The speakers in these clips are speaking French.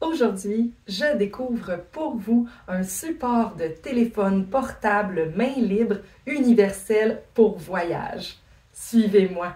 Aujourd'hui, je découvre pour vous un support de téléphone portable main libre universel pour voyage. Suivez-moi!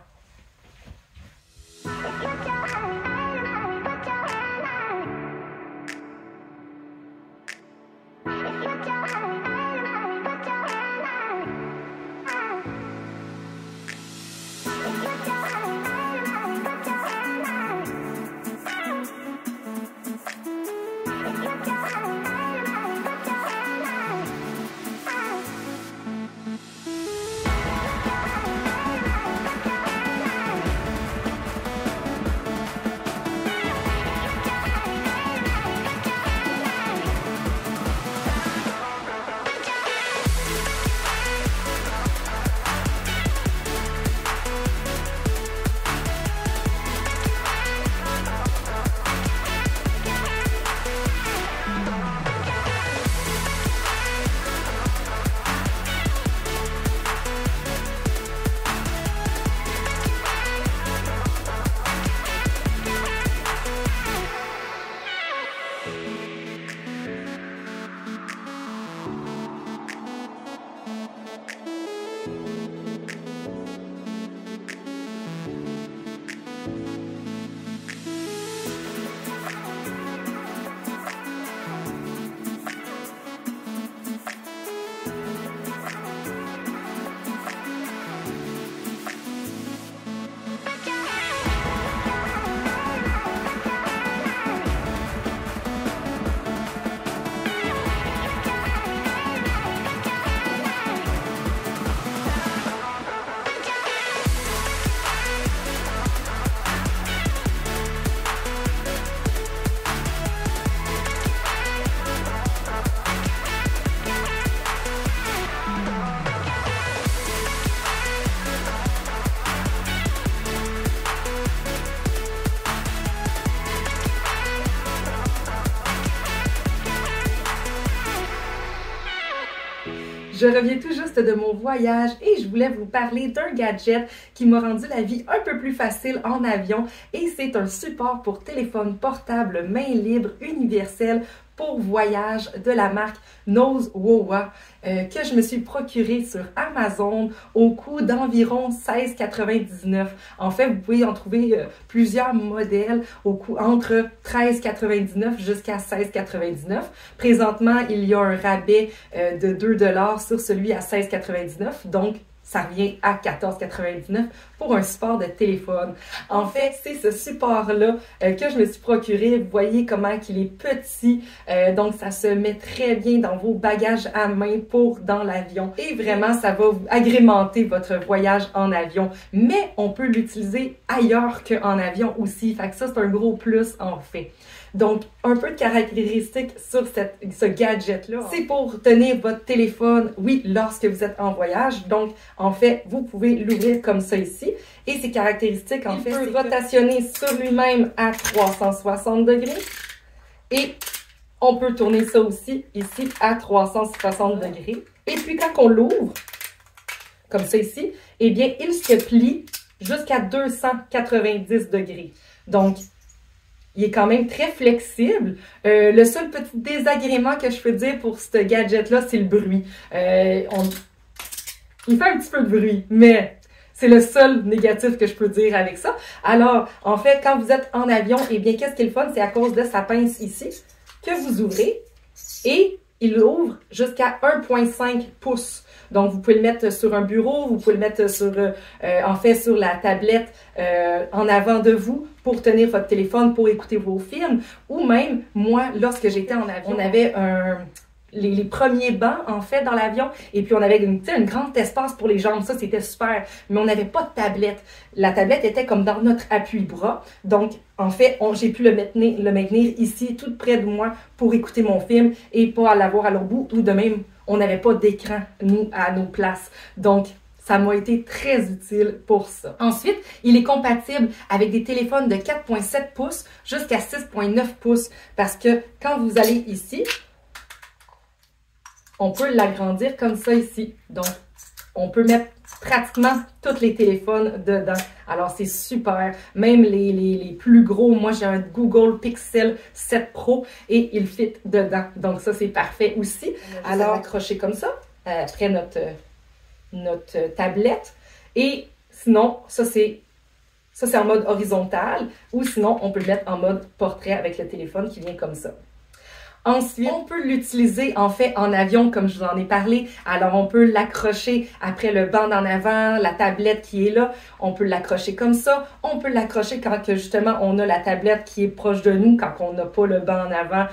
Je reviens tout juste de mon voyage et je voulais vous parler d'un gadget qui m'a rendu la vie un peu plus facile en avion et c'est un support pour téléphone portable main libre universel pour voyage de la marque Nosewowa que je me suis procuré sur Amazon au coût d'environ $16,99. En fait, vous pouvez en trouver plusieurs modèles au coût entre $13,99 jusqu'à $16,99. Présentement, il y a un rabais de 2 $ sur celui à $16,99. Donc, ça revient à $14,99 pour un support de téléphone. En fait, c'est ce support-là que je me suis procuré. Vous voyez comment il est petit. Donc, ça se met très bien dans vos bagages à main pour dans l'avion. Et vraiment, ça va vous agrémenter votre voyage en avion. Mais on peut l'utiliser ailleurs qu'en avion aussi. Fait que ça, c'est un gros plus en fait. Donc, un peu de caractéristiques sur ce gadget-là. C'est pour tenir votre téléphone, oui, lorsque vous êtes en voyage. Donc, en fait, vous pouvez l'ouvrir comme ça ici. Et ses caractéristiques, en fait, c'est rotationner sur lui-même à 360 degrés. Et on peut tourner ça aussi, ici, à 360 degrés. Et puis, quand on l'ouvre, comme ça ici, eh bien, il se plie jusqu'à 290 degrés. Donc, il est quand même très flexible. Le seul petit désagrément que je peux dire pour ce gadget-là, c'est le bruit. Il fait un petit peu de bruit, mais c'est le seul négatif que je peux dire avec ça. Alors, en fait, quand vous êtes en avion, eh bien, qu'est-ce qui est le fun? C'est à cause de sa pince ici que vous ouvrez et il ouvre jusqu'à 1,5 pouces. Donc, vous pouvez le mettre sur un bureau, vous pouvez le mettre sur, en fait, sur la tablette en avant de vous pour tenir votre téléphone, pour écouter vos films. Ou même, moi, lorsque j'étais en avion, on avait les premiers bancs, en fait, dans l'avion. Et puis, on avait une grande espace pour les jambes. Ça, c'était super. Mais on n'avait pas de tablette. La tablette était comme dans notre appui-bras. Donc, en fait, j'ai pu le maintenir ici, tout près de moi, pour écouter mon film et pas l'avoir à l'autre bout. Ou de même, on n'avait pas d'écran, nous, à nos places. Donc, ça m'a été très utile pour ça. Ensuite, il est compatible avec des téléphones de 4,7 pouces jusqu'à 6,9 pouces. Parce que quand vous allez ici, on peut l'agrandir comme ça ici. Donc, on peut mettre pratiquement tous les téléphones dedans. Alors, c'est super. Même les plus gros, moi, j'ai un Google Pixel 7 Pro et il fit dedans. Donc, ça, c'est parfait aussi. Alors, accrocher comme ça, après notre tablette. Et sinon, ça, c'est en mode horizontal. Ou sinon, on peut le mettre en mode portrait avec le téléphone qui vient comme ça. Ensuite, on peut l'utiliser en fait en avion comme je vous en ai parlé. Alors, on peut l'accrocher après le banc d'en avant, la tablette qui est là. On peut l'accrocher comme ça. On peut l'accrocher quand justement on a la tablette qui est proche de nous, quand on n'a pas le banc en avant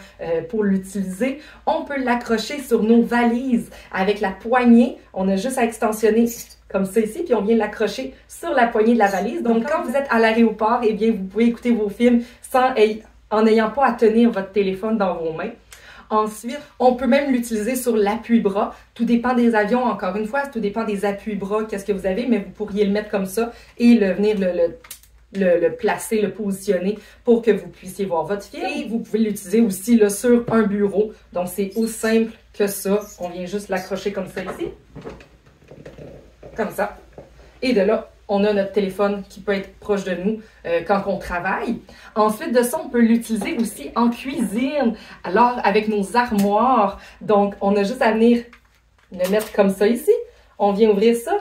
pour l'utiliser. On peut l'accrocher sur nos valises avec la poignée. On a juste à extensionner comme ça ici, puis on vient l'accrocher sur la poignée de la valise. Donc, quand vous êtes à l'aéroport, eh bien, vous pouvez écouter vos films en n'ayant pas à tenir votre téléphone dans vos mains. Ensuite, on peut même l'utiliser sur l'appui-bras. Tout dépend des avions, encore une fois, tout dépend des appuis-bras, qu'est-ce que vous avez, mais vous pourriez le mettre comme ça et venir le placer, le positionner pour que vous puissiez voir votre film. Et vous pouvez l'utiliser aussi là, sur un bureau. Donc, c'est aussi simple que ça. On vient juste l'accrocher comme ça ici. Comme ça. Et de là, on a notre téléphone qui peut être proche de nous quand on travaille. Ensuite de ça, on peut l'utiliser aussi en cuisine. Alors, avec nos armoires, donc on a juste à venir le mettre comme ça ici. On vient ouvrir ça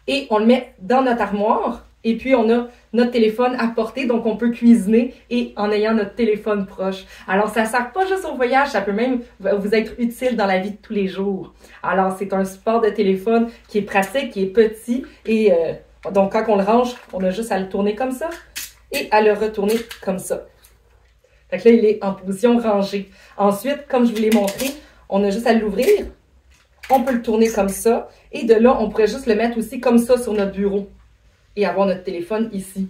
et on le met dans notre armoire. Et puis, on a notre téléphone à portée, donc on peut cuisiner et en ayant notre téléphone proche. Alors, ça ne sert pas juste au voyage, ça peut même vous être utile dans la vie de tous les jours. Alors, c'est un support de téléphone qui est pratique, qui est petit. Et donc, quand on le range, on a juste à le tourner comme ça et à le retourner comme ça. Fait que là, il est en position rangée. Ensuite, comme je vous l'ai montré, on a juste à l'ouvrir. On peut le tourner comme ça. Et de là, on pourrait juste le mettre aussi comme ça sur notre bureau. Et avoir notre téléphone ici.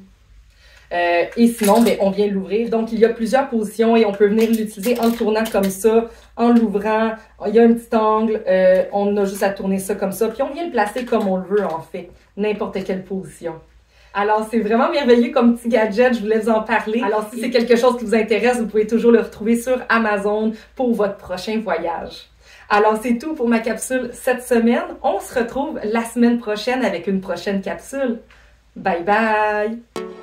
Et sinon, ben, on vient l'ouvrir. Donc, il y a plusieurs positions et on peut venir l'utiliser en le tournant comme ça, en l'ouvrant. Il y a un petit angle, on a juste à tourner ça comme ça. Puis, on vient le placer comme on le veut, en fait. N'importe quelle position. Alors, c'est vraiment merveilleux comme petit gadget. Je voulais vous en parler. Alors, si c'est quelque chose qui vous intéresse, vous pouvez toujours le retrouver sur Amazon pour votre prochain voyage. Alors, c'est tout pour ma capsule cette semaine. On se retrouve la semaine prochaine avec une prochaine capsule. Bye bye!